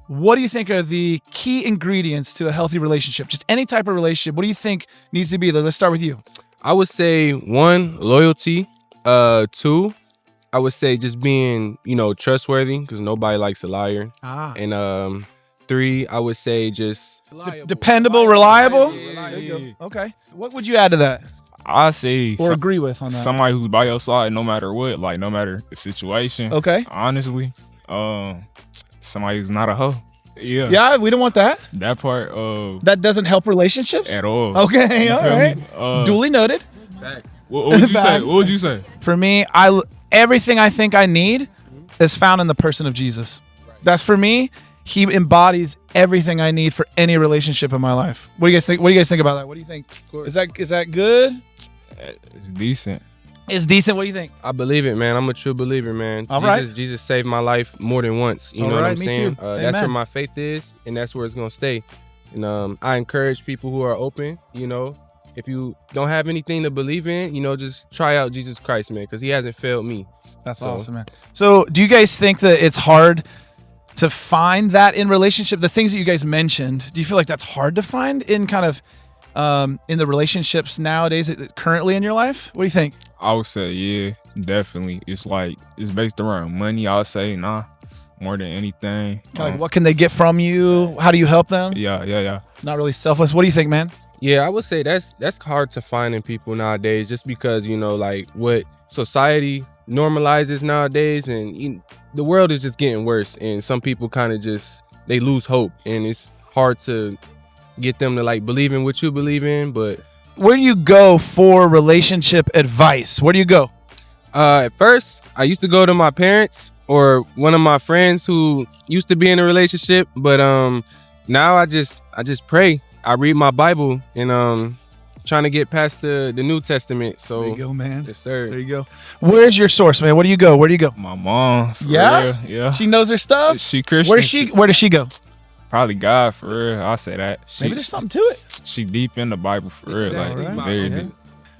What do you think are the key ingredients to a healthy relationship? Just any type of relationship. What do you think needs to be there? Let's start with you. I would say 1, loyalty. 2, I would say just being, trustworthy, because nobody likes a liar. And 3, I would say just dependable, reliable. Yeah. There you go. Okay. What would you add to that I say or agree with on that? somebody who's by your side no matter what, like no matter the situation. Okay. Honestly, somebody who's not a hoe. Yeah. Yeah, we don't want that. That part That doesn't help relationships at all. Okay, You all feel right. me? Duly noted. What would you say? Facts. What would you say? For me, everything I think I need is found in the person of Jesus. That's for me. He embodies everything I need for any relationship in my life. What do you guys think? What do you guys think about that? What do you think? Is that good? It's decent. It's decent. What do you think? I believe it, man. I'm a true believer, man. All right. Jesus saved my life more than once. You All know what right, I'm me saying? too. That's where Amen. my faith is, and that's where it's gonna stay. And I encourage people who are open. If you don't have anything to believe in, just try out Jesus Christ, man, because He hasn't failed me. That's awesome, man. So, do you guys think that it's hard to find that in relationship? The things that you guys mentioned, do you feel like that's hard to find in kind of in the relationships nowadays, currently in your life? What do you think? I would say, yeah, definitely. It's based around money. I would say, nah, more than anything. Like, what can they get from you? How do you help them? Yeah. Not really selfless. What do you think, man? Yeah, I would say that's hard to find in people nowadays, just because what society normalizes nowadays, and the world is just getting worse, and some people kind of they lose hope, and it's hard to get them to believe in what you believe in. But Where do you go for relationship advice? Where do you go? at first, I used to go to my parents or one of my friends who used to be in a relationship, but now I just pray. I read my Bible, and trying to get past the New Testament. So There you go, man. yes, sir. There you go. Where's your source, man? Where do you go? Where do you go? My mom, for Yeah? real. Yeah. She knows her stuff. She Christian. Where does she go? Probably God, for real. I'll say that. Maybe there's something to it. She deep in the Bible, for real. Exactly. Like, Right. very Yeah. deep.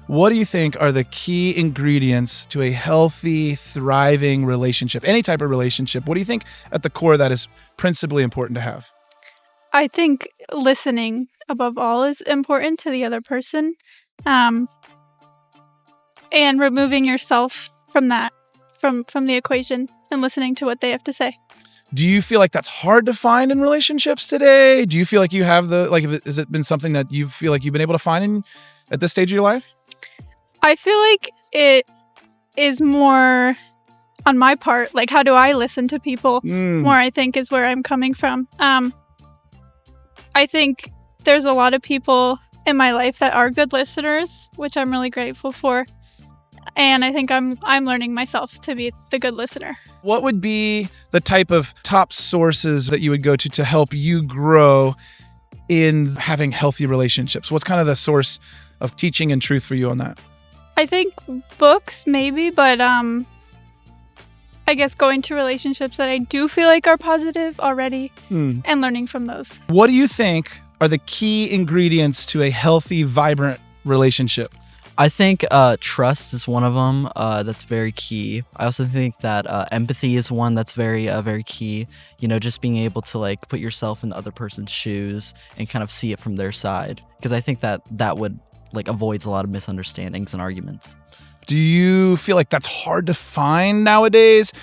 What do you think are the key ingredients to a healthy, thriving relationship? Any type of relationship. What do you think at the core that is principally important to have? I think listening above all is important to the other person, and removing yourself from the equation and listening to what they have to say. Do you feel like that's hard to find in relationships today? Do you feel like you have has it been something that you feel like you've been able to find at this stage of your life? I feel like it is more on my part. Like, how do I listen to people more, I think, is where I'm coming from. I think there's a lot of people in my life that are good listeners, which I'm really grateful for. And I think I'm learning myself to be the good listener. What would be the type of top sources that you would go to help you grow in having healthy relationships? What's kind of the source of teaching and truth for you on that? I think books, maybe, but I guess going to relationships that I do feel like are positive already and learning from those. What do you think are the key ingredients to a healthy, vibrant relationship? I think trust is one of them. That's very key. I also think that empathy is one that's very, very key. Just being able to put yourself in the other person's shoes and kind of see it from their side. Because I think that would avoids a lot of misunderstandings and arguments. Do you feel like that's hard to find nowadays?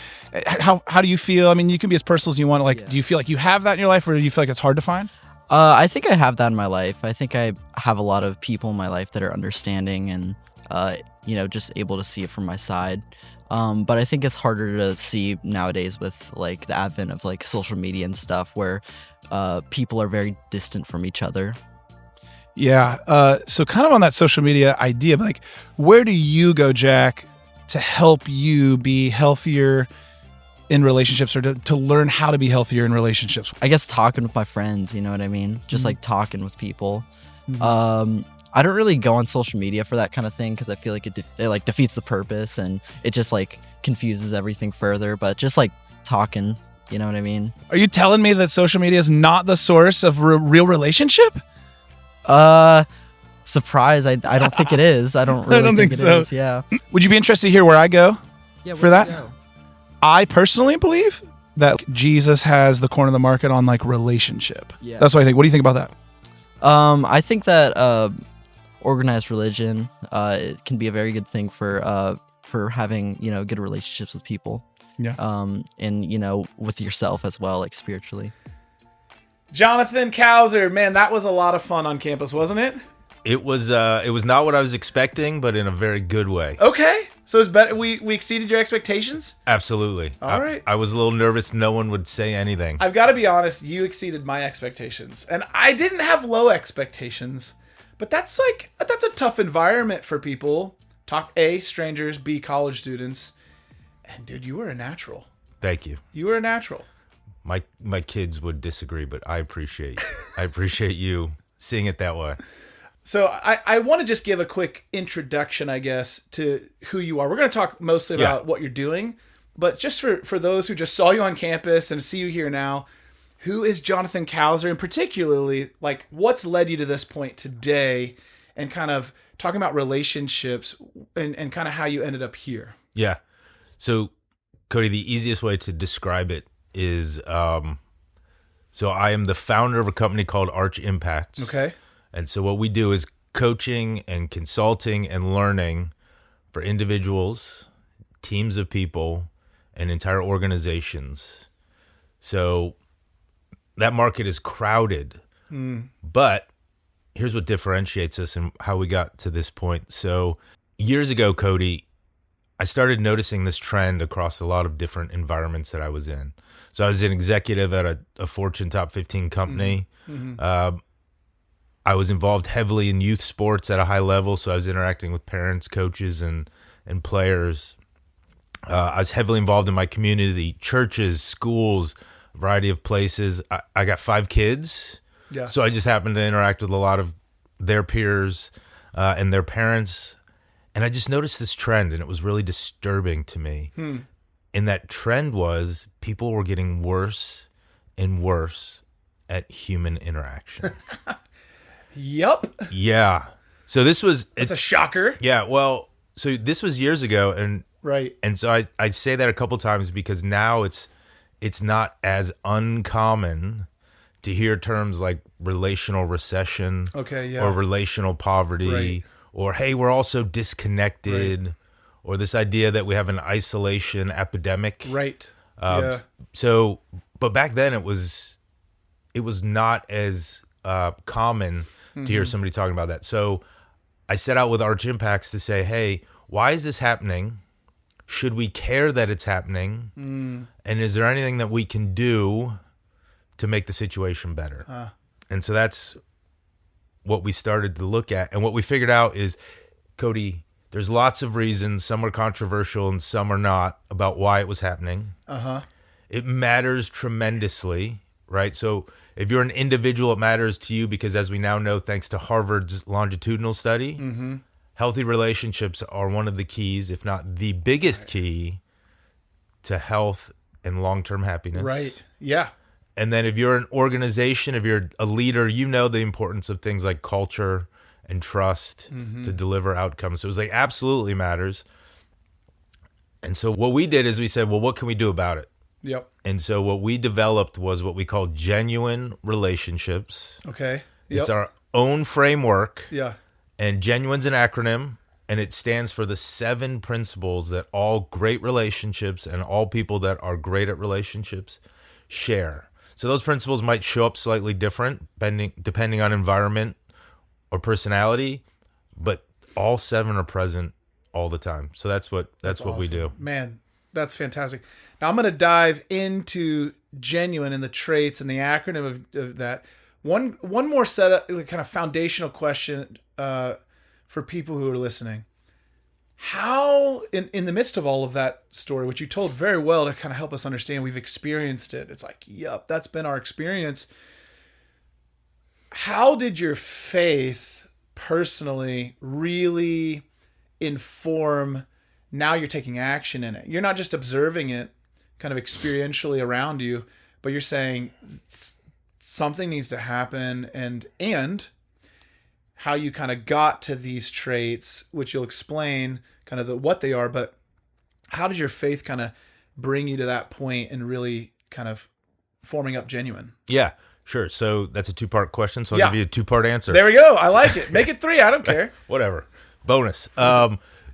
How do you feel? I mean, you can be as personal as you want. Do you feel like you have that in your life, or do you feel like it's hard to find? I think I have that in my life. I think I have a lot of people in my life that are understanding and, just able to see it from my side. But I think it's harder to see nowadays with the advent of social media and stuff where people are very distant from each other. Yeah. So kind of on that social media idea, but where do you go, Jack, to help you be healthier in relationships, or to learn how to be healthier in relationships? I guess talking with my friends, you know what I mean? Just talking with people. I don't really go on social media for that kind of thing because I feel like it defeats the purpose and it just confuses everything further. But just talking, you know what I mean? Are you telling me that social media is not the source of real relationship? Surprise. I don't think it is. I don't really think it is. Yeah. Would you be interested to hear where I go Yeah. for that? I personally believe that Jesus has the corner of the market on like relationship. Yeah. That's what I think. What do you think about that? I think that organized religion it can be a very good thing for having good relationships with people. Yeah. And with yourself as well, like spiritually. Jonathan Couser, man, that was a lot of fun on campus, wasn't it? It was not what I was expecting, but in a very good way. Okay, so it's better. We exceeded your expectations. Absolutely. All right. I was a little nervous. No one would say anything. I've got to be honest. You exceeded my expectations, and I didn't have low expectations. But that's a tough environment for people. Talk A, strangers, B, college students, and dude, you were a natural. Thank you. You were a natural. My kids would disagree, but I appreciate you seeing it that way. So I want to just give a quick introduction, I guess, to who you are. We're going to talk mostly about what you're doing, but just for those who just saw you on campus and see you here now, who is Jonathan Couser, and particularly like what's led you to this point today, and kind of talking about relationships and kind of how you ended up here. Yeah. So, Cody, the easiest way to describe it is, so I am the founder of a company called Arch Impacts. Okay. And so what we do is coaching and consulting and learning for individuals, teams of people, and entire organizations. So that market is crowded, but here's what differentiates us and how we got to this point. So years ago, Cody, I started noticing this trend across a lot of different environments that I was in. So I was an executive at a Fortune top 15 company. I was involved heavily in youth sports at a high level, so I was interacting with parents, coaches, and players. I was heavily involved in my community, churches, schools, a variety of places. I got 5 kids, so I just happened to interact with a lot of their peers and their parents. And I just noticed this trend, and it was really disturbing to me. And that trend was people were getting worse and worse at human interaction. Yep. Yeah. So this was... It's a shocker. Yeah, well, so this was years ago, and Right. and so I say that a couple times because now it's not as uncommon to hear terms like relational recession Okay, yeah. or relational poverty Right. or, hey, we're all so disconnected or this idea that we have an isolation epidemic. Right. Yeah. So, but back then it was not as common to hear somebody talking about that. So I set out with Arch Impacts to say, hey, why is this happening? Should we care that it's happening? And is there anything that we can do to make the situation better? And so that's what we started to look at. And what we figured out is, Cody, there's lots of reasons. Some are controversial and some are not about why it was happening. It matters tremendously, right? So if you're an individual, it matters to you because, as we now know, thanks to Harvard's longitudinal study, healthy relationships are one of the keys, if not the biggest key, to health and long-term happiness. Right. Yeah. And then if you're an organization, if you're a leader, you know the importance of things like culture and trust to deliver outcomes. So it was like, absolutely matters. And so what we did is we said, well, what can we do about it? Yep. And so what we developed was what we call genuine relationships. Okay. Yep. It's our own framework, Yeah. and genuine's an acronym, and it stands for the 7 principles that all great relationships and all people that are great at relationships share. So those principles might show up slightly different depending on environment or personality, but all 7 are present all the time. So that's what we do. Man, that's fantastic. Now I'm going to dive into genuine and the traits and the acronym of that. One more set of kind of foundational question for people who are listening. How, in the midst of all of that story, which you told very well to kind of help us understand, we've experienced it. It's like, yep, that's been our experience. How did your faith personally really inform, now you're taking action in it? You're not just observing it kind of experientially around you, but you're saying something needs to happen, and how you kind of got to these traits, which you'll explain kind of what they are, but how did your faith kind of bring you to that point and really kind of forming up Genuine? Yeah, sure. So that's a 2-part question. So I'll Yeah. give you a 2-part answer. There we go. I like it. Make it 3. I don't care. Whatever. Bonus.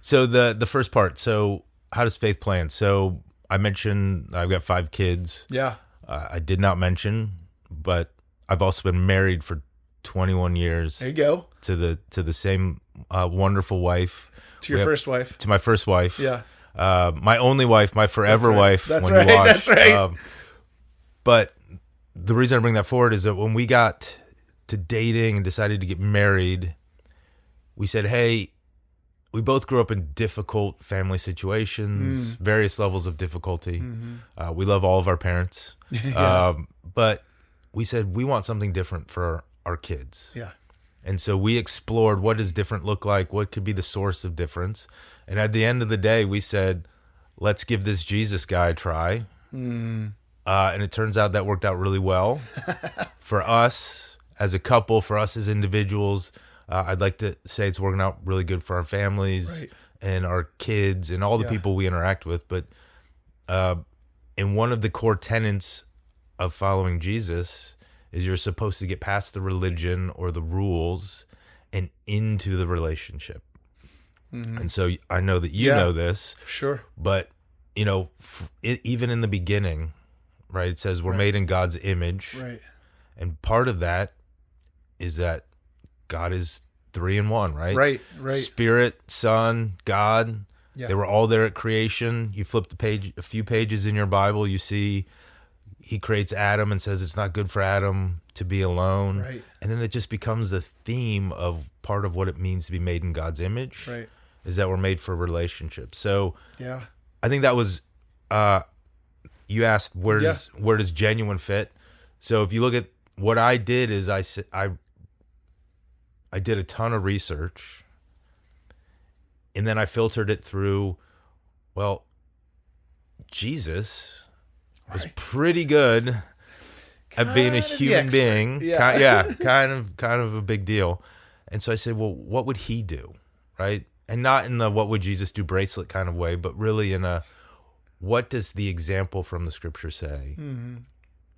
So the first part. So how does faith plan? So I mentioned I've got 5 kids. Yeah. I did not mention, but I've also been married for 21 years There you go. to the same wonderful wife. To your first wife. To my first wife. Yeah. My only wife, my forever That's right. wife. That's when right. You watch. That's right. But the reason I bring that forward is that when we got to dating and decided to get married, we said, hey, we both grew up in difficult family situations, various levels of difficulty. We love all of our parents. But we said we want something different for our kids. Yeah. And so we explored what does different look like, what could be the source of difference. And at the end of the day, we said, let's give this Jesus guy a try. And it turns out that worked out really well for us as a couple, for us as individuals. I'd like to say it's working out really good for our families and our kids and all the people we interact with. But in one of the core tenets of following Jesus is you're supposed to get past the religion or the rules and into the relationship. And so I know that you know this. Sure. But, you know, even in the beginning, right, it says we're made in God's image. Right. And part of that is that God is 3 in 1, right? Right. Spirit, Son, God. Yeah. They were all there at creation. You flip the page, a few pages in your Bible, you see he creates Adam and says it's not good for Adam to be alone. Right. And then it just becomes the theme of part of what it means to be made in God's image. Right. Is that we're made for relationships. So Yeah. I think that was you asked where does genuine fit. So if you look at what I did is I did a ton of research, and then I filtered it through, well, Jesus was pretty good at being a human being. Yeah. Kind of a big deal. And so I said, well, what would he do? Right? And not in the what would Jesus do bracelet kind of way, but really in a what does the example from the scripture say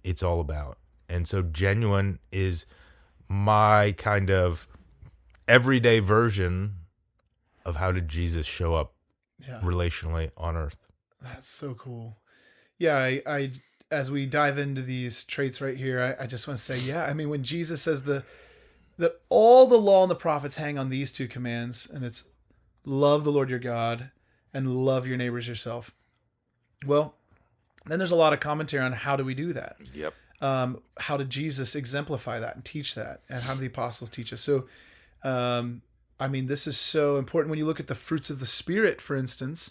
it's all about. And so genuine is my kind of everyday version of how did Jesus show up relationally on earth. That's so cool. Yeah, I as we dive into these traits right here, I just want to say, I mean, when Jesus says that all the law and the prophets hang on these 2 commands, and it's love the Lord your God and love your neighbors yourself. Well, then there's a lot of commentary on how do we do that? Yep. How did Jesus exemplify that and teach that? And how did the apostles teach us? So, I mean, this is so important. When you look at the fruits of the Spirit, for instance,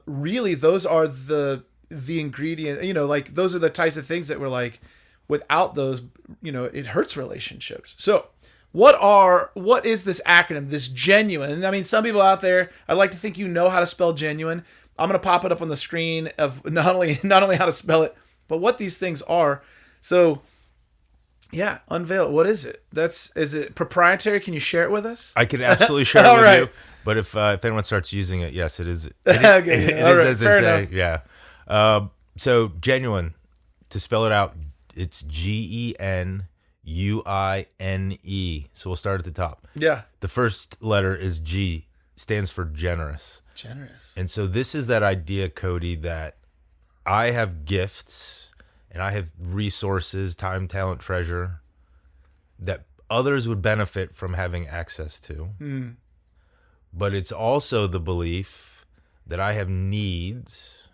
really those are the ingredient, you know, like those are the types of things that we're like, without those, you know, it hurts relationships. So what is this acronym, this genuine? I mean, some people out there, I'd like to think you know how to spell genuine. I'm going to pop it up on the screen of not only how to spell it, but what these things are. So unveil it. What is it? Is it proprietary? Can you share it with us? I could absolutely share it with you. But if anyone starts using it, yes, it is. It is as they say. Yeah. So genuine, to spell it out, it's GENUINE. So we'll start at the top. Yeah. The first letter is G, stands for generous. Generous. And so this is that idea, Cody, that I have gifts and I have resources, time, talent, treasure that others would benefit from having access to. But it's also the belief that I have needs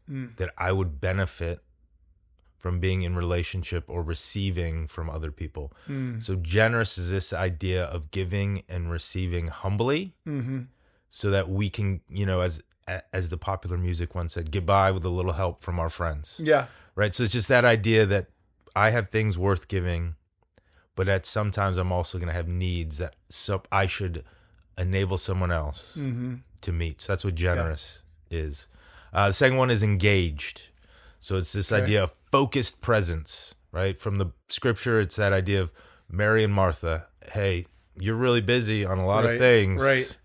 that I would benefit from being in relationship or receiving from other people. So generous is this idea of giving and receiving humbly, so that we can, you know, as the popular music once said, get by with a little help from our friends. Yeah. Right. So it's just that idea that I have things worth giving, but that sometimes I'm also going to have needs that I should enable someone else to meet. So that's what generous is. The second one is engaged. So it's this idea of focused presence, right? From the scripture, it's that idea of Mary and Martha. Hey, you're really busy on a lot of things. Right.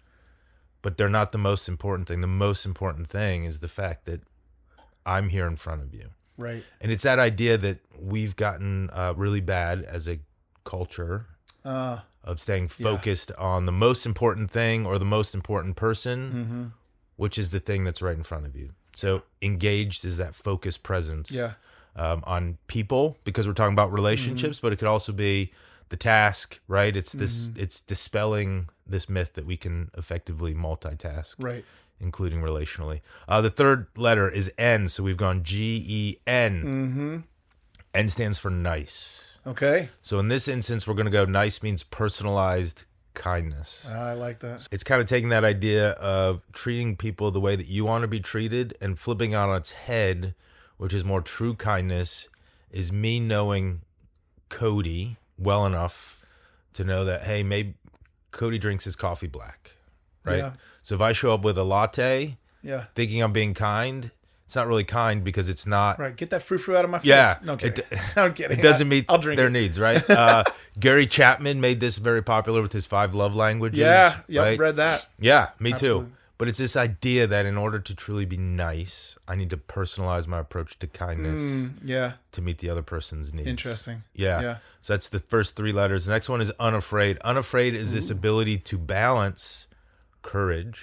But they're not the most important thing. The most important thing is the fact that I'm here in front of you. Right. And it's that idea that we've gotten really bad as a culture of staying focused on the most important thing or the most important person, which is the thing that's right in front of you. So engaged is that focused presence on people, because we're talking about relationships, but it could also be the task, right? It's this, it's dispelling this myth that we can effectively multitask, Right. including relationally. The third letter is N, so we've gone Gen. N stands for nice. Okay. So in this instance, we're going to go nice means personalized kindness. I like that. It's kind of taking that idea of treating people the way that you want to be treated and flipping it on its head, which is more true kindness, is me knowing Cody well enough to know that, hey, maybe Cody drinks his coffee black, right? Yeah. So if I show up with a latte Yeah. thinking I'm being kind, it's not really kind because it's not. Right. Get that frou-frou out of my face. Yeah. No, I'm kidding. No, I'm kidding. It doesn't meet I'll drink their it. needs, right? Gary Chapman made this very popular with his 5 love languages. Yeah. Yep. right? Read that. Yeah, me Absolutely. too. But it's this idea that in order to truly be nice, I need to personalize my approach to kindness Yeah. to meet the other person's needs. Interesting. Yeah. Yeah. So that's the first 3 letters. The next one is unafraid. Unafraid is this ability to balance courage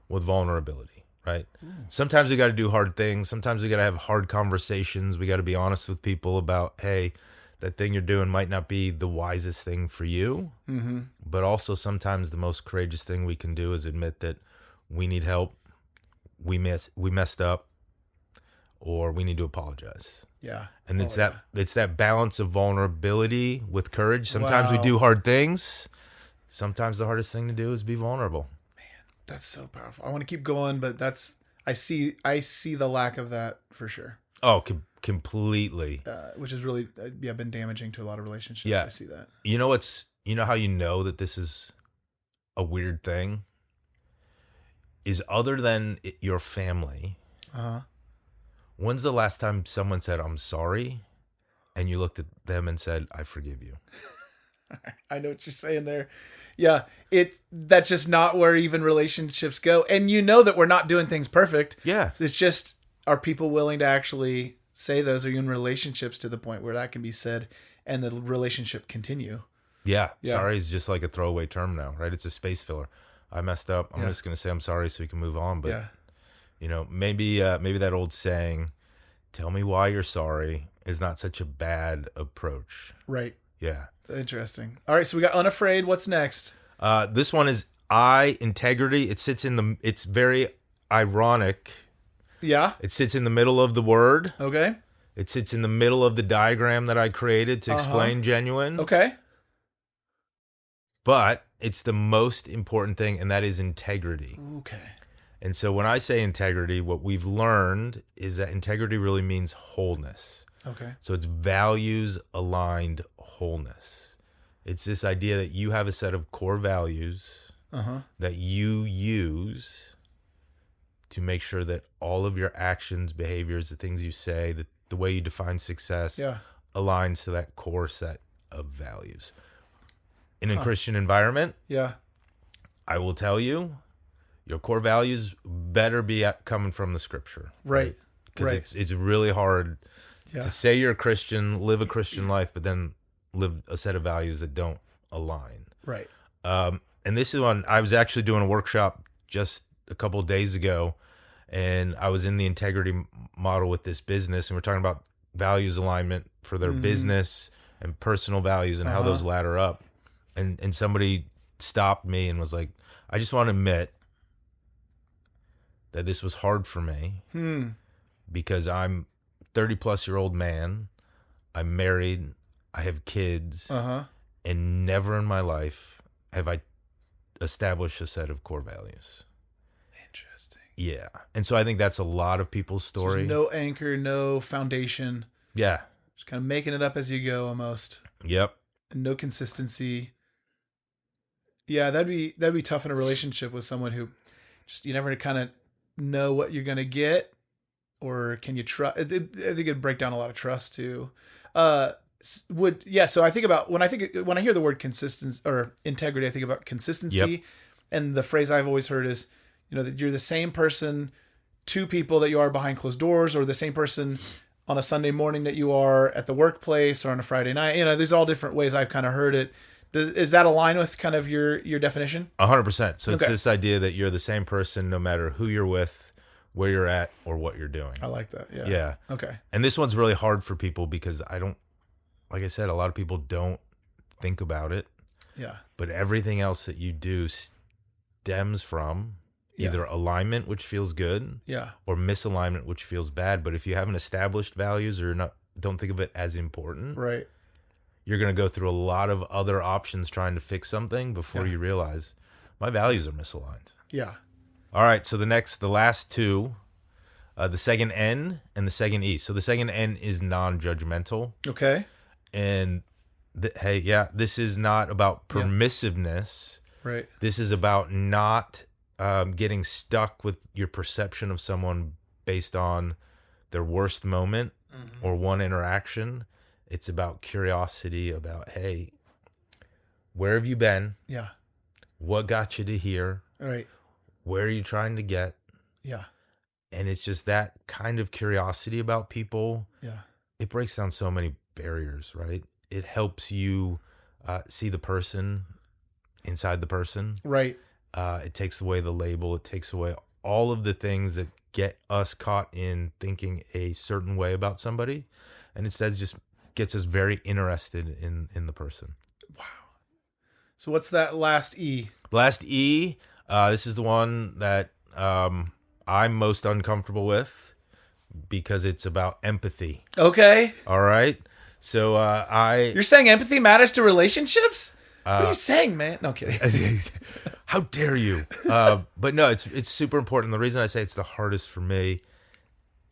with vulnerability, right? Sometimes we got to do hard things. Sometimes we got to have hard conversations. We got to be honest with people about, hey, that thing you're doing might not be the wisest thing for you. But also sometimes the most courageous thing we can do is admit that we need help, we messed up, or we need to apologize. Yeah. And it's that balance of vulnerability with courage. Sometimes we Wow. do hard things. Sometimes the hardest thing to do is be vulnerable. That's so powerful. I want to keep going, but I see the lack of that for sure. Oh, completely. Which has really been damaging to a lot of relationships. Yeah. I see that. You know how you know that this is a weird thing? Is other than your family, when's the last time someone said, I'm sorry, and you looked at them and said, I forgive you? I know what you're saying there. Yeah, that's just not where even relationships go. And you know that we're not doing things perfect. Yeah. It's just, are people willing to actually say those? Are you in relationships to the point where that can be said and the relationship continue? Yeah. Yeah. Sorry is just like a throwaway term now, right? It's a space filler. I messed up. I'm just going to say I'm sorry so we can move on. But, maybe that old saying, tell me why you're sorry, is not such a bad approach. Right. Yeah. Interesting. All right, so we got unafraid. What's next? This one is integrity. It's very ironic. Yeah. It sits in the middle of the word. Okay. It sits in the middle of the diagram that I created to explain genuine. Okay. But it's the most important thing, and that is integrity. Okay. And so when I say integrity, what we've learned is that integrity really means wholeness. Okay. So it's values aligned wholeness. It's this idea that you have a set of core values that you use to make sure that all of your actions, behaviors, the things you say, the way you define success aligns to that core set of values. In a Christian environment, I will tell you, your core values better be coming from the scripture. Right. Because it's really hard to say you're a Christian, live a Christian life, but then live a set of values that don't align. Right. And this is when I was actually doing a workshop just a couple of days ago, and I was in the integrity model with this business, and we're talking about values alignment for their business and personal values and how those ladder up. And somebody stopped me and was like, I just want to admit that this was hard for me because I'm 30-plus-year-old man. I'm married. I have kids. And never in my life have I established a set of core values. Interesting. Yeah. And so I think that's a lot of people's story. There's no anchor, no foundation. Yeah. Just kind of making it up as you go almost. Yep. And no consistency. Yeah, that'd be tough in a relationship with someone who just, you never kind of know what you're going to get, or can you trust? I think it'd break down a lot of trust too. So I think about when I hear the word consistency or integrity, I think about consistency. Yep. And the phrase I've always heard is, that you're the same person two people that you are behind closed doors, or the same person on a Sunday morning that you are at the workplace or on a Friday night. There's all different ways I've kind of heard it. Is that align with kind of your definition? 100%. So it's Okay. this idea that you're the same person no matter who you're with, where you're at, or what you're doing. I like that. Yeah. Yeah. Okay. And this one's really hard for people because like I said, a lot of people don't think about it, Yeah. but everything else that you do stems from either alignment, which feels good, Yeah. or misalignment, which feels bad. But if you haven't established values or don't think of it as important, Right. you're going to go through a lot of other options trying to fix something before you realize my values are misaligned. Yeah. All right, so the last two, the second N and the second E. So the second N is non-judgmental. Okay. And this is not about permissiveness. Right. This is about not getting stuck with your perception of someone based on their worst moment or one interaction. It's about curiosity about, hey, where have you been? Yeah. What got you to here? Right. Where are you trying to get? Yeah. And it's just that kind of curiosity about people. Yeah. It breaks down so many barriers, right? It helps you see the person inside the person. Right. It takes away the label. It takes away all of the things that get us caught in thinking a certain way about somebody. And instead just gets us very interested in the person. Wow. So what's that last E? Last E, this is the one that I'm most uncomfortable with because it's about empathy. Okay. All right. So You're saying empathy matters to relationships? What are you saying, man? No kidding. How dare you? But no, it's super important. The reason I say it's the hardest for me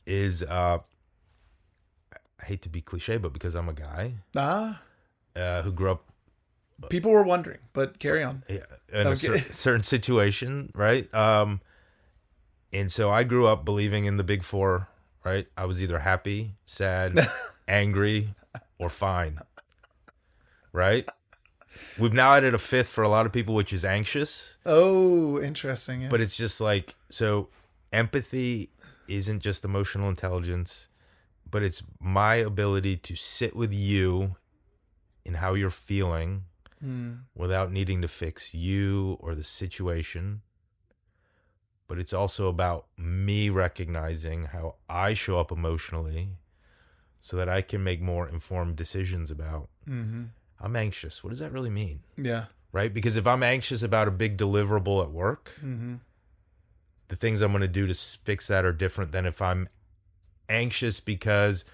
is I hate to be cliche, but because I'm a guy who grew up People were wondering, but carry on. in Okay. a certain situation, right? And so I grew up believing in the big four, right? I was either happy, sad, angry, or fine, right? We've now added a fifth for a lot of people, which is anxious. Oh, interesting. Yeah. But it's just like, so empathy isn't just emotional intelligence, but it's my ability to sit with you in how you're feeling without needing to fix you or the situation. But it's also about me recognizing how I show up emotionally so that I can make more informed decisions about, I'm anxious. What does that really mean? Yeah. Right? Because if I'm anxious about a big deliverable at work, the things I'm going to do to fix that are different than if I'm anxious because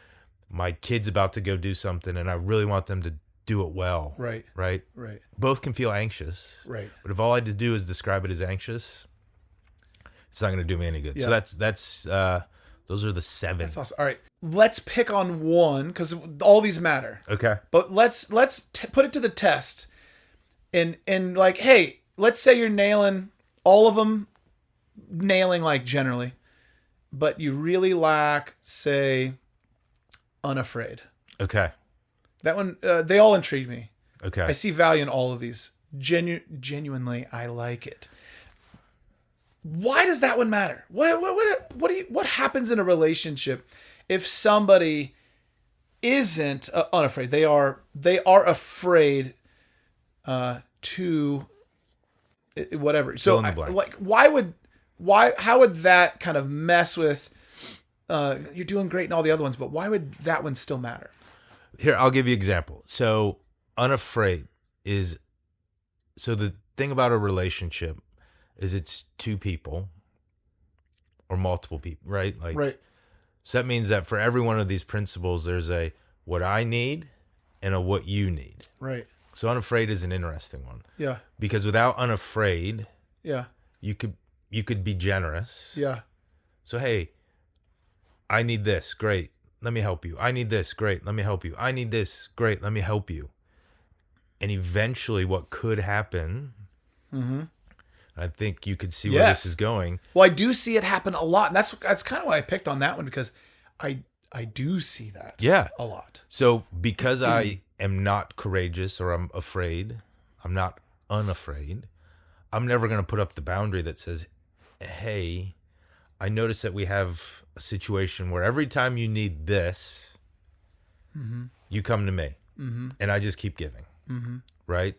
my kid's about to go do something and I really want them to do it well. Right. Right? Right. Both can feel anxious. Right. But if all I just do is describe it as anxious, it's not going to do me any good. Yeah. So that's those are the 7. That's awesome. All right. Let's pick on one because all these matter. Okay. But let's put it to the test. And like, hey, let's say you're nailing all of them, nailing like generally, but you really lack, say, unafraid. Okay. That one, they all intrigue me. Okay. I see value in all of these. Genuinely, I like it. Why does that one matter? What happens in a relationship if somebody isn't unafraid? They are afraid to whatever. So Fill in the blank. how would that kind of mess with you're doing great in all the other ones, but why would that one still matter? Here, I'll give you an example. So, unafraid is, so the thing about a relationship is it's two people or multiple people, right? Like, Right. So that means that for every one of these principles, there's a what I need and a what you need. Right. So unafraid is an interesting one Yeah. because without unafraid, Yeah. you could be generous. Yeah. So, hey, I need this. Great. Let me help you. I need this. Great. Let me help you. I need this. Great. Let me help you. And eventually what could happen, I think you could see where Yes. this is going. Well, I do see it happen a lot, and that's kind of why I picked on that one because I do see that Yeah. a lot. So because I am not courageous or I'm afraid, I'm not unafraid, I'm never going to put up the boundary that says, hey, I notice that we have a situation where every time you need this, you come to me, and I just keep giving, right?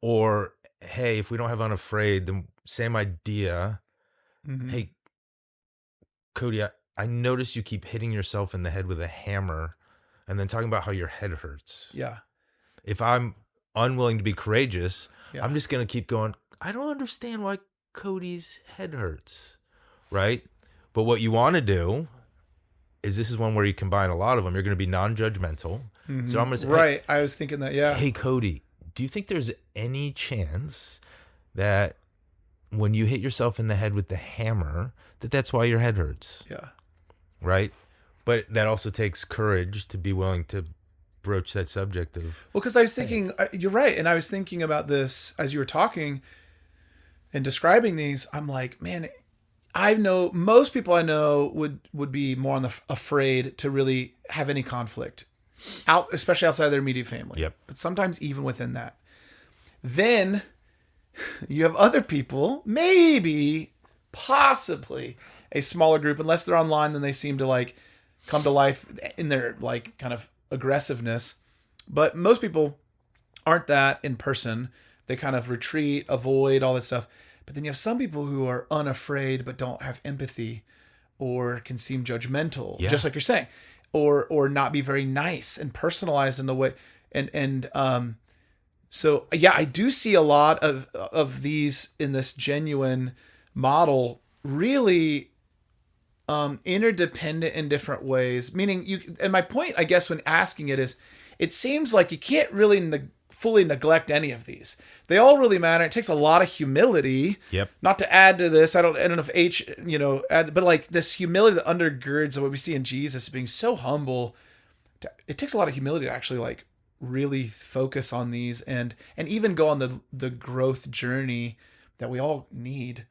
Or, hey, if we don't have unafraid, the same idea. Hey, Cody, I notice you keep hitting yourself in the head with a hammer and then talking about how your head hurts. Yeah. If I'm unwilling to be courageous, Yeah. I'm just going to keep going, I don't understand why Cody's head hurts, right? But what you want to do is this is one where you combine a lot of them. You're going to be non-judgmental. So I'm going to say, Right. I was thinking that. Yeah. hey, Cody, do you think there's any chance that when you hit yourself in the head with the hammer, that's why your head hurts, Yeah. right? But that also takes courage to be willing to broach that subject of. Well, because I was thinking, you're right. And I was thinking about this as you were talking and describing these. I'm like, man, I know most people I know would be more on the afraid to really have any conflict especially outside of their immediate family. Yep. But sometimes even within that. Then you have other people, maybe, possibly a smaller group, unless they're online, then they seem to like come to life in their like kind of aggressiveness. But most people aren't that in person. They kind of retreat, avoid all that stuff. But then you have some people who are unafraid but don't have empathy or can seem judgmental, just like you're saying, or not be very nice and personalized in the way. So yeah, I do see a lot of these in this genuine model, really interdependent in different ways. Meaning and my point, I guess, when asking it is, it seems like you can't really fully neglect any of these. They all really matter. It takes a lot of humility. Yep. Not to add to this, I don't know if H, adds, but like this humility that undergirds what we see in Jesus being so humble. It takes a lot of humility to actually like really focus on these and even go on the growth journey that we all need.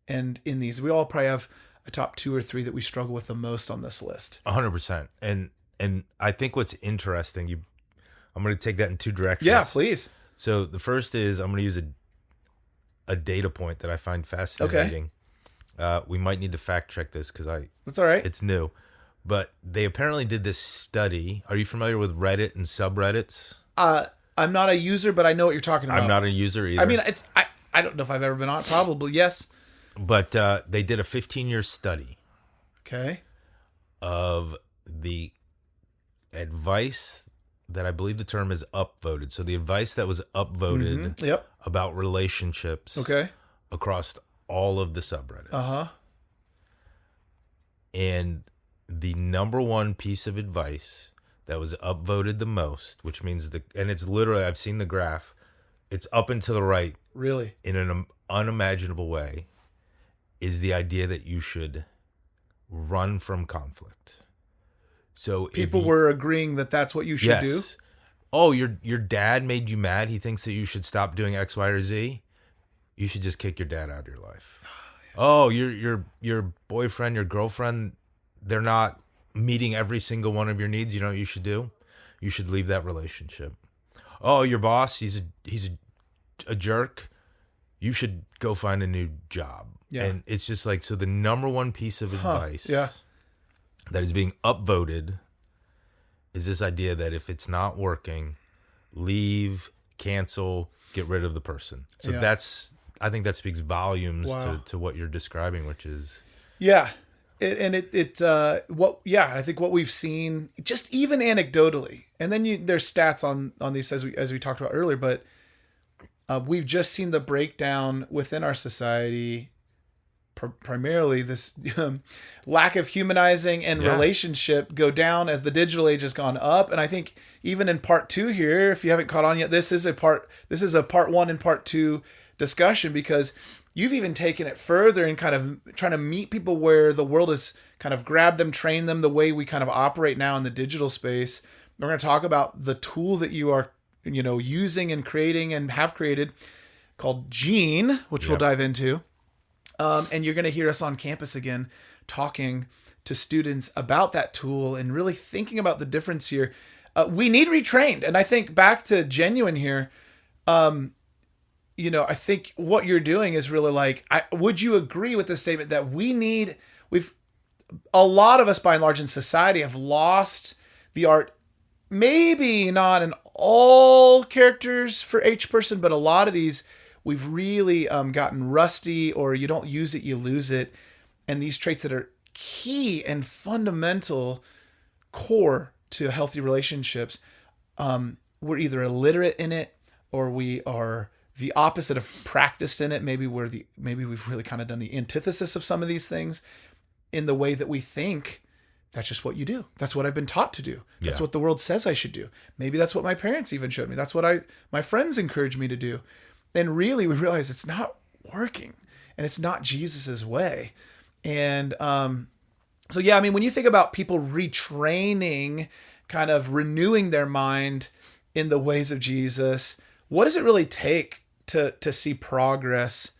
And in these, we all probably have a top 2 or 3 that we struggle with the most on this list. 100%. And I think what's interesting, I'm going to take that in 2 directions. Yeah, please. So the first is I'm going to use a data point that I find fascinating. Okay. We might need to fact check this because that's all right. It's new. But they apparently did this study. Are you familiar with Reddit and subreddits? I'm not a user, but I know what you're talking about. I'm not a user either. I mean, I don't know if I've ever been on. Probably, yes. But they did a 15-year study. Okay. Of the advice that I believe the term is upvoted. So the advice that was upvoted about relationships across all of the subreddits. Uh-huh. And the number one piece of advice that was upvoted the most, which means and it's literally, I've seen the graph, it's up and to the right. Really? In an unimaginable way, is the idea that you should run from conflict. So people were agreeing that that's what you should do. Oh, your dad made you mad. He thinks that you should stop doing X, Y, or Z. You should just kick your dad out of your life. Oh, your boyfriend, your girlfriend, they're not meeting every single one of your needs. You know what you should do? You should leave that relationship. Oh, your boss, he's a jerk. You should go find a new job. Yeah. And it's just like, so the number one piece of advice that is being upvoted is this idea that if it's not working, leave, cancel, get rid of the person. So I think that speaks volumes to what you're describing, which is I think what we've seen, just even anecdotally, and then there's stats on these as we talked about earlier, but we've just seen the breakdown within our society. Primarily this lack of humanizing and relationship go down as the digital age has gone up. And I think even in part 2 here, if you haven't caught on yet, this is a part 1 and part 2 discussion, because you've even taken it further and kind of trying to meet people where the world has kind of grabbed them, trained them the way we kind of operate now in the digital space. We're going to talk about the tool that you are, using and creating and have created called Gene, which we'll dive into. And you're going to hear us on campus again talking to students about that tool and really thinking about the difference here. We need retrained. And I think back to genuine here, I think what you're doing is really like, would you agree with the statement that a lot of us by and large in society have lost the art, maybe not in all characters for each person, but a lot of these we've really gotten rusty, or you don't use it, you lose it. And these traits that are key and fundamental core to healthy relationships, we're either illiterate in it, or we are the opposite of practiced in it. Maybe we've really kind of done the antithesis of some of these things in the way that we think that's just what you do. That's what I've been taught to do. That's what the world says I should do. Maybe that's what my parents even showed me. That's what my friends encouraged me to do. And really we realize it's not working, and it's not Jesus's way. And so yeah, I mean, when you think about people retraining, kind of renewing their mind in the ways of Jesus, what does it really take to see progress?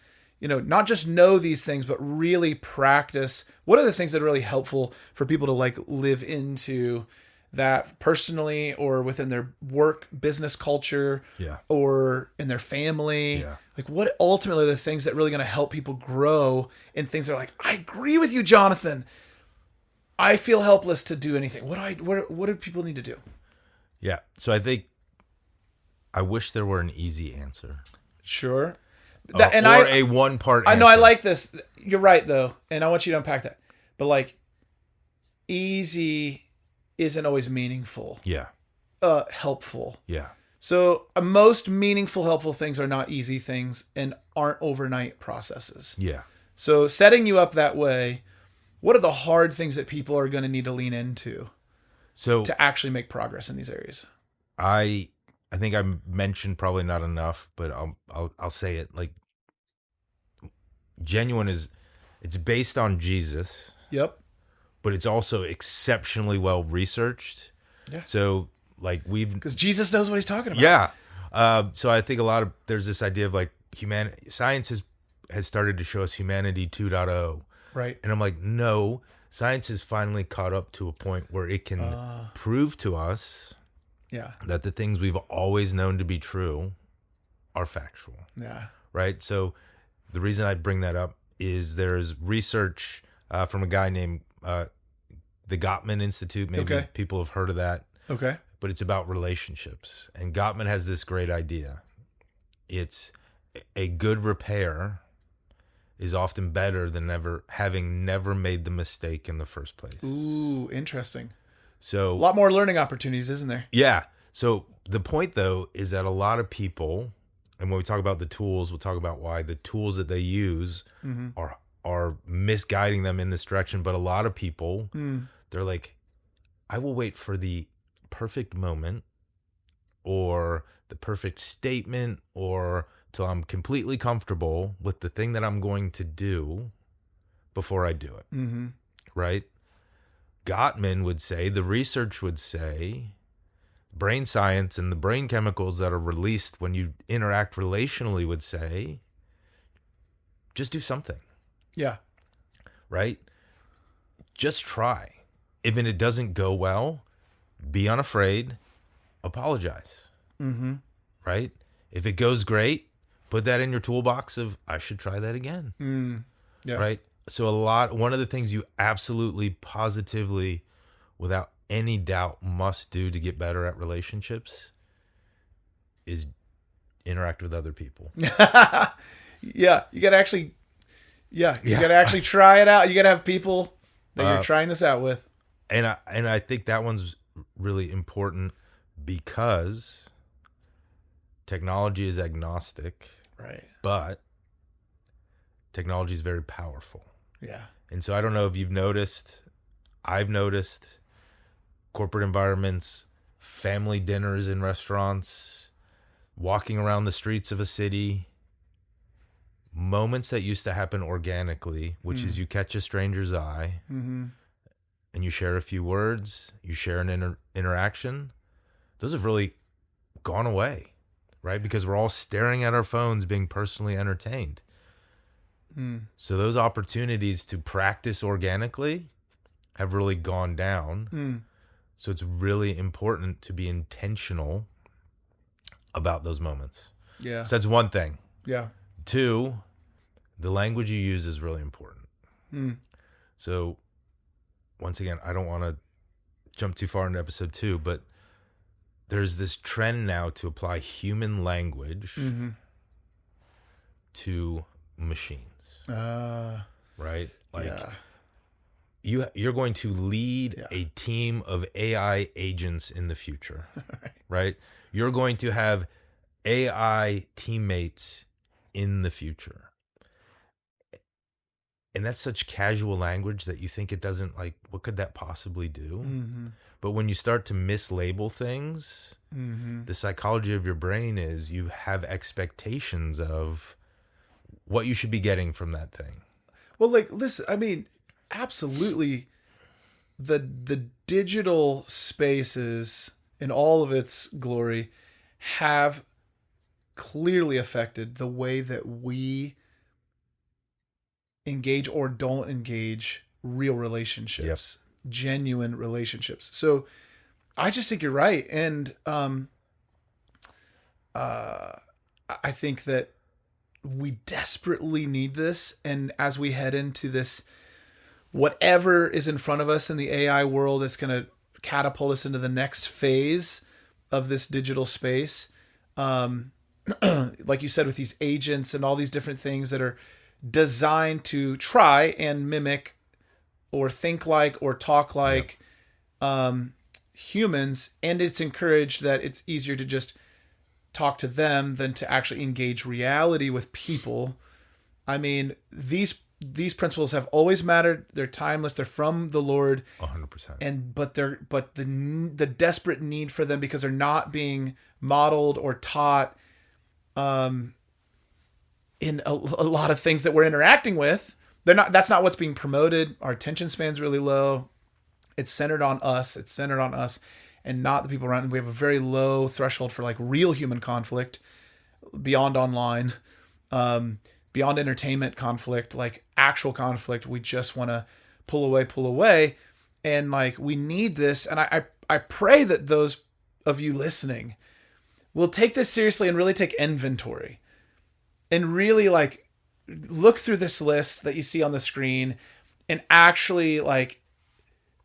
Not just know these things, but really practice. What are the things that are really helpful for people to like live into that personally, or within their work, business culture, or in their family? Yeah. Like, what ultimately are the things that really going to help people grow in things that are like, I agree with you, Jonathan. I feel helpless to do anything. What do people need to do? Yeah. So I wish there were an easy answer. Sure. A one-part answer. I know, I like this. You're right, though. And I want you to unpack that. But like, easy isn't always meaningful. Yeah. Helpful. Yeah. So most meaningful, helpful things are not easy things and aren't overnight processes. Yeah. So setting you up that way, what are the hard things that people are going to need to lean into to actually make progress in these areas? I think I mentioned probably not enough, but I'll say it. Like, genuine it's based on Jesus. Yep. But it's also exceptionally well researched. Yeah. So like because Jesus knows what he's talking about. Yeah. So I think there's this idea of like science has started to show us humanity 2.0. Right. And I'm like, no, science has finally caught up to a point where it can prove to us that the things we've always known to be true are factual. Yeah. Right. So the reason I bring that up is there's research from a guy named the Gottman Institute. Maybe people have heard of that. Okay. But it's about relationships. And Gottman has this great idea. It's a good repair is often better than having never made the mistake in the first place. Ooh, interesting. So a lot more learning opportunities, isn't there? Yeah. So the point, though, is that a lot of people, and when we talk about the tools, we'll talk about why the tools that they use are misguiding them in this direction. But a lot of people, they're like, I will wait for the perfect moment or the perfect statement or till I'm completely comfortable with the thing that I'm going to do before I do it. Mm-hmm. Right? Gottman would say, the research would say, brain science and the brain chemicals that are released when you interact relationally would say, just do something. Yeah. Right? Just try. Even if it doesn't go well, be unafraid, apologize. Mm-hmm. Right? If it goes great, put that in your toolbox of, I should try that again. Yeah. Right? So one of the things you absolutely, positively, without any doubt, must do to get better at relationships is interact with other people. Yeah. You got to actually, you got to actually try it out. You got to have people that you're trying this out with. And I think that one's really important because technology is agnostic. Right. But technology is very powerful. Yeah. And so I don't know if you've noticed, I've noticed corporate environments, family dinners in restaurants, walking around the streets of a city, moments that used to happen organically, which is you catch a stranger's eye and you share a few words, you share an interaction. Those have really gone away, right? Because we're all staring at our phones being personally entertained. So those opportunities to practice organically have really gone down. So it's really important to be intentional about those moments. Yeah. So that's one thing. Yeah. 2, the language you use is really important. So once again, I don't want to jump too far into episode 2, but there's this trend now to apply human language to machines. Right? Like you're going to lead a team of AI agents in the future. Right? You're going to have AI teammates in the future. And that's such casual language that you think it doesn't, like, what could that possibly do? But when you start to mislabel things, the psychology of your brain is you have expectations of what you should be getting from that thing. Well, like, listen, I mean, absolutely, the digital spaces in all of its glory have clearly affected the way that we engage or don't engage real relationships, genuine relationships. So I just think you're right. And I think that we desperately need this. And as we head into this, whatever is in front of us in the AI world that's going to catapult us into the next phase of this digital space, like you said, with these agents and all these different things that are designed to try and mimic or think like or talk like humans, and it's encouraged that it's easier to just talk to them than to actually engage reality with people. I mean, these principles have always mattered. They're timeless. They're from the Lord. 100%. But the desperate need for them, because they're not being modeled or taught in a lot of things that we're interacting with. That's not what's being promoted. Our attention span's really low. It's centered on us. And not the people around. We have a very low threshold for like real human conflict beyond online, beyond entertainment conflict, like actual conflict. We just want to pull away. And like, we need this. And I pray that those of you listening will take this seriously and really take inventory and really like look through this list that you see on the screen and actually like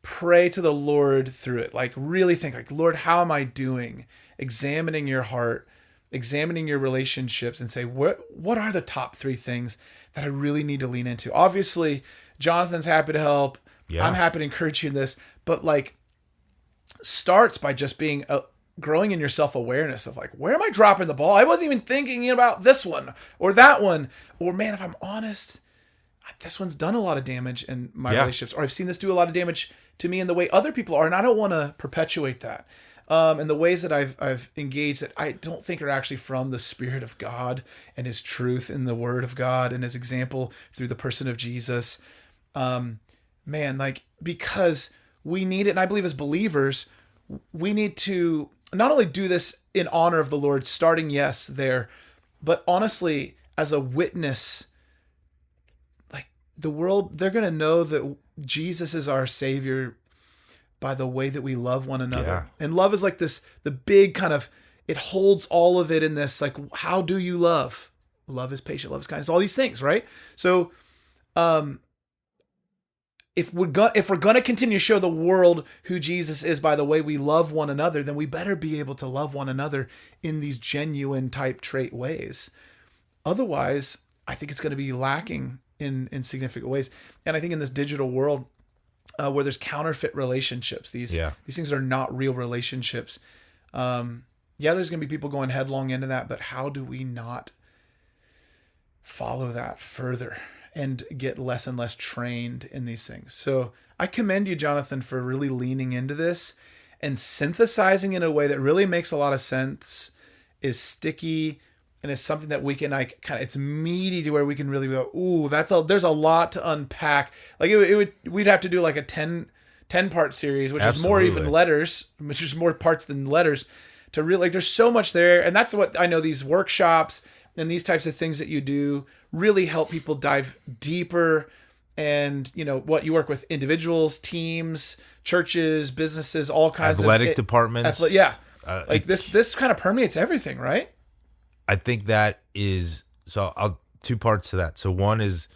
pray to the Lord through it. Like really think like, Lord, how am I doing? Examining your heart, examining your relationships, and say, what are the top 3 things that I really need to lean into? Obviously, Jonathan's happy to help. Yeah. I'm happy to encourage you in this, but like starts by just being growing in your self-awareness of like, where am I dropping the ball? I wasn't even thinking about this one or that one. Or man, if I'm honest, this one's done a lot of damage in my relationships, or I've seen this do a lot of damage to me in the way other people are. And I don't want to perpetuate that. And the ways that I've engaged that I don't think are actually from the Spirit of God and His truth in the Word of God and His example through the person of Jesus. Man, like, because we need it. And I believe as believers, we need to not only do this in honor of the Lord, starting, yes, there, but honestly, as a witness, like the world, they're going to know that Jesus is our Savior by the way that we love one another. Yeah. And love is like this, the big kind of, it holds all of it in this, like, how do you love? Love is patient, love is kindness, all these things, right? So, if we're going to continue to show the world who Jesus is by the way we love one another, then we better be able to love one another in these genuine type trait ways. Otherwise, I think it's going to be lacking in significant ways. And I think in this digital world, where there's counterfeit relationships, these things are not real relationships. There's going to be people going headlong into that, but how do we not follow that further and get less and less trained in these things? So I commend you, Jonathan, for really leaning into this and synthesizing in a way that really makes a lot of sense, is sticky, and it's something that we can like kind of, it's meaty to where we can really go, ooh, there's a lot to unpack. Like we'd have to do like a 10-part series, which is more even letters, which is more parts than letters, to really, like, there's so much there. And that's what I know these workshops and these types of things that you do really help people dive deeper. And you know what, you work with individuals, teams, churches, businesses, all kinds athletic departments. Like this kind of permeates everything, right? I think that is So I'll two parts to that. So one is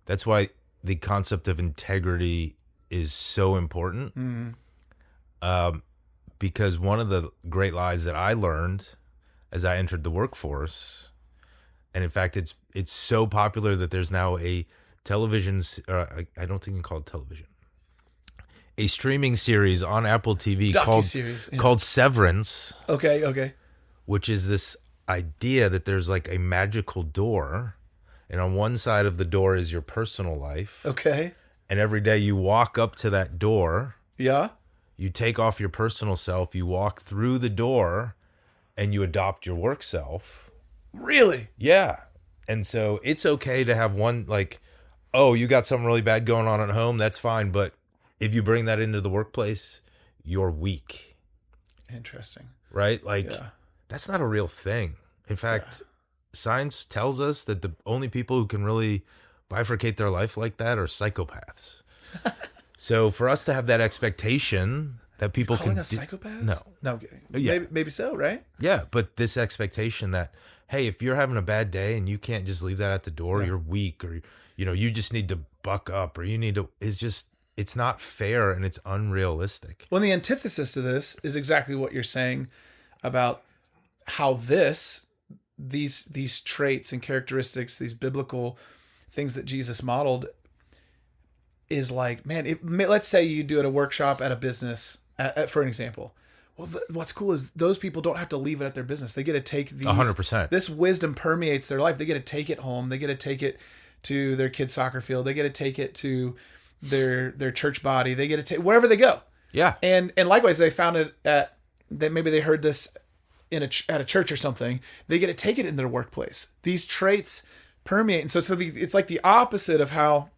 that's why the concept of integrity is so important. Because one of the great lies that I learned as I entered the workforce, and in fact, it's so popular that there's now a television. I don't think you can call it television. A streaming series on Apple TV Docuseries, called Severance. Okay. Which is this idea that there's like a magical door, and on one side of the door is your personal life. Okay. And every day you walk up to that door, Yeah. you take off your personal self, you walk through the door, and you adopt your work self. Really? Yeah. And so it's okay to have one, like, oh, you got something really bad going on at home, that's fine. But if you bring that into the workplace, you're weak. Interesting. Right? Like, Yeah. that's not a real thing. In fact, science tells us that the only people who can really bifurcate their life like that are psychopaths. So for us to have that expectation that people Calling can us psychopaths? No. No, I'm kidding. Yeah. Maybe so, right? Yeah, but this expectation that, hey, if you're having a bad day and you can't just leave that at the door, you're weak, or you just need to buck up, or you need to, it's not fair, and it's unrealistic. Well, the antithesis to this is exactly what you're saying about how these traits and characteristics, these biblical things that Jesus modeled, is like, man, let's say you do it at a workshop at a business, for an example. Well, what's cool is those people don't have to leave it at their business. They get to take 100%. This wisdom permeates their life. They get to take it home. They get to take it to their kid's soccer field. They get to take it to their church body. They get to take wherever they go. Yeah. And likewise, they found it that maybe they heard this at a church or something. They get to take it in their workplace. These traits permeate, and so it's like the opposite of how,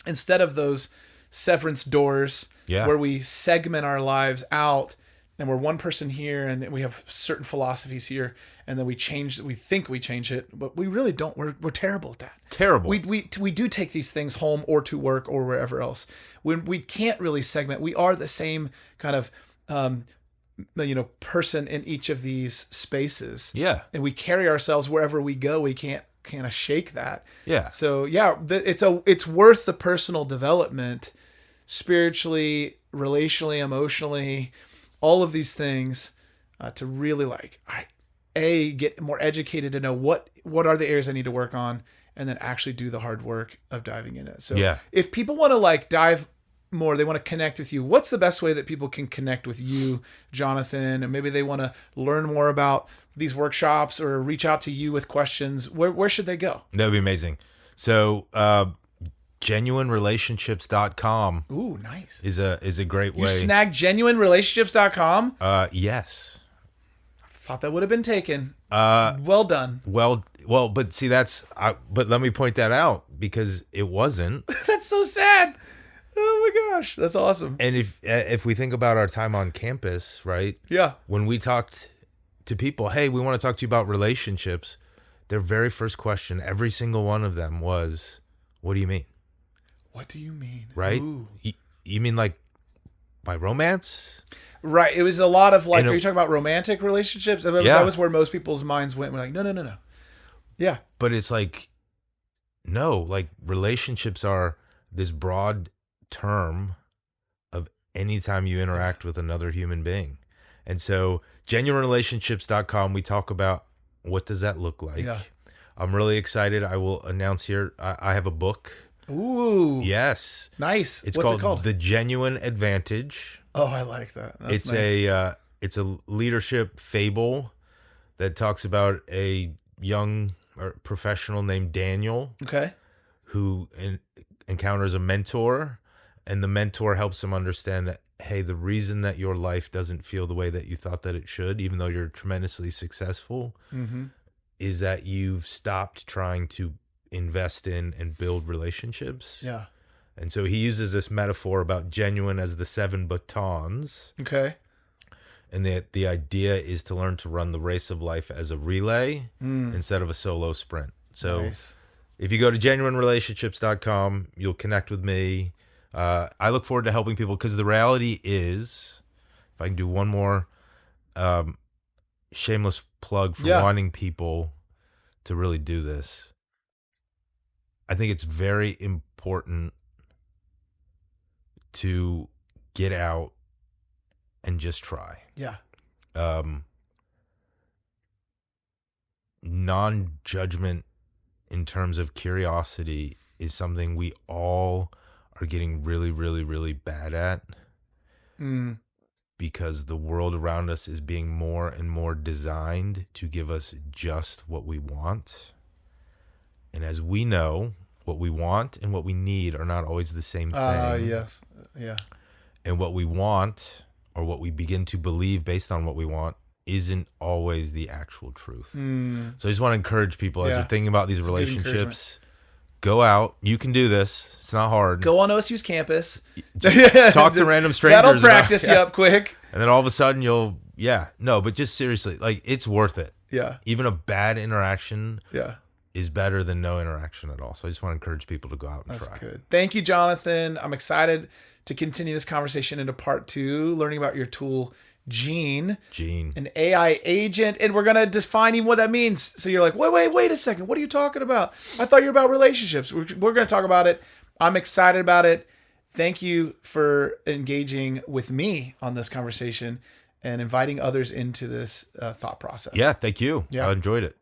instead of those severance doors where we segment our lives out and we're one person here and we have certain philosophies here, and then we think we change it, but we really don't. We're terrible at that. Terrible. We do take these things home or to work or wherever else. When we can't really segment, we are the same kind of person in each of these spaces. Yeah. And we carry ourselves wherever we go. We can't kind of shake that. Yeah. So yeah, it's worth the personal development, spiritually, relationally, emotionally, all of these things, to really all right, get more educated to know what are the areas I need to work on, and then actually do the hard work of diving in it. So if people want to dive more, they want to connect with you, what's the best way that people can connect with you, Jonathan? And maybe they want to learn more about these workshops or reach out to you with questions. Where should they go? That would be amazing. So genuinerelationships.com Ooh, nice. is a great way. You snagged genuinerelationships.com? Yes. Thought that would have been taken. Well done. Well, but see, but let me point that out, because it wasn't. That's so sad. Oh my gosh, that's awesome. And if we think about our time on campus, right? Yeah. When we talked to people, hey, we want to talk to you about relationships, their very first question, every single one of them, was, what do you mean? What do you mean? Right? You mean like by romance? Right. It was a lot of are you talking about romantic relationships? Yeah. That was where most people's minds went. We're like, no. Yeah. But it's like, no, like relationships are this broad term of any time you interact with another human being. And so genuinerelationships.com, we talk about what does that look like. Yeah. I'm really excited. I will announce here, I have a book. Ooh. Yes. Nice. What's it called? The Genuine Advantage. Oh, I like that. That's It's nice. it's a leadership fable that talks about a young professional named Daniel, Okay. who encounters a mentor, and the mentor helps him understand that, hey, the reason that your life doesn't feel the way that you thought that it should, even though you're tremendously successful, is that you've stopped trying to invest in and build relationships. Yeah. And so he uses this metaphor about genuine as the 7 batons. Okay. And the idea is to learn to run the race of life as a relay instead of a solo sprint. So Nice. if you go to genuinerelationships.com, you'll connect with me. I look forward to helping people, because the reality is, if I can do one more shameless plug for wanting people to really do this, I think it's very important to get out and just try. Yeah. Non-judgment in terms of curiosity is something we all are getting really, really, really bad at. Because the world around us is being more and more designed to give us just what we want. And as we know, what we want and what we need are not always the same thing. Yes. Yeah. And what we want, or what we begin to believe based on what we want, isn't always the actual truth. So I just want to encourage people as you're thinking about these relationships, go out. You can do this. It's not hard. Go on OSU's campus. Talk to random strangers. That'll practice you up quick. And then all of a sudden but just seriously, like, it's worth it. Yeah. Even a bad interaction is better than no interaction at all. So I just want to encourage people to go out and try. That's good. Thank you, Jonathan. I'm excited to continue this conversation into part 2, learning about your tool, Gene, an AI agent, and we're gonna define even what that means. So you're like, wait a second, what are you talking about? I thought you were about relationships. We're gonna talk about it. I'm excited about it. Thank you for engaging with me on this conversation and inviting others into this thought process. Yeah, thank you. Yeah. I enjoyed it.